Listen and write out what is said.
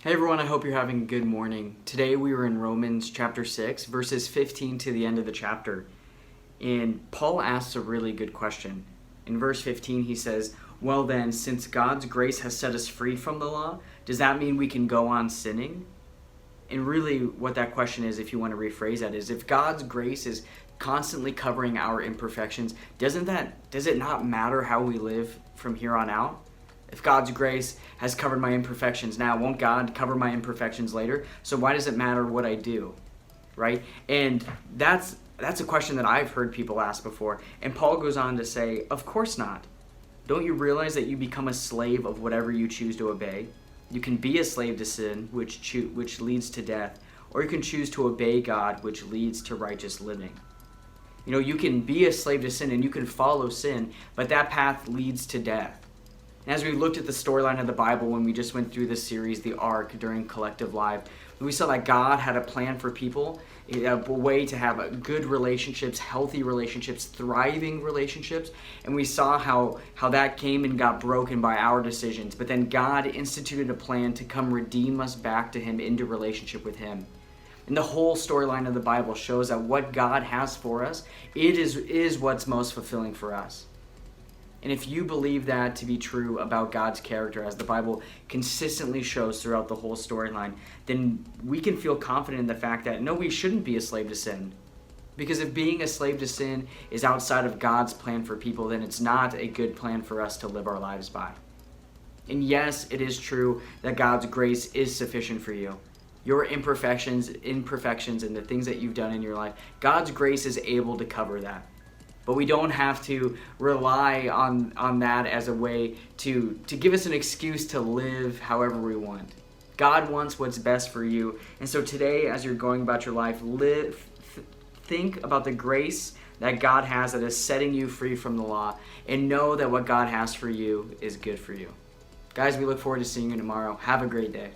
Hey everyone, I hope you're having a good morning. Today we were in Romans chapter 6, verses 15 to the end of the chapter. And Paul asks a really good question. In verse 15 he says, "Well then, since God's grace has set us free from the law, does that mean we can go on sinning?" And really what that question is, if you want to rephrase that, is if God's grace is constantly covering our imperfections, does it not matter how we live from here on out? If God's grace has covered my imperfections now, won't God cover my imperfections later? So why does it matter what I do, right? And that's a question that I've heard people ask before. And Paul goes on to say, of course not. Don't you realize that you become a slave of whatever you choose to obey? You can be a slave to sin, which leads to death, or you can choose to obey God, which leads to righteous living. You know, you can be a slave to sin and you can follow sin, but that path leads to death. And as we looked at the storyline of the Bible when we just went through this series, The Ark, during Collective Live, we saw that God had a plan for people, a way to have good relationships, healthy relationships, thriving relationships. And we saw how that came and got broken by our decisions. But then God instituted a plan to come redeem us back to Him, into relationship with Him. And the whole storyline of the Bible shows that what God has for us, it is what's most fulfilling for us. And if you believe that to be true about God's character, as the Bible consistently shows throughout the whole storyline, then we can feel confident in the fact that, no, we shouldn't be a slave to sin. Because if being a slave to sin is outside of God's plan for people, then it's not a good plan for us to live our lives by. And yes, it is true that God's grace is sufficient for you. Your imperfections, and the things that you've done in your life, God's grace is able to cover that. But we don't have to rely on that as a way to give us an excuse to live however we want. God wants what's best for you. And so today, as you're going about your life, think about the grace that God has that is setting you free from the law, and know that what God has for you is good for you. Guys, we look forward to seeing you tomorrow. Have a great day.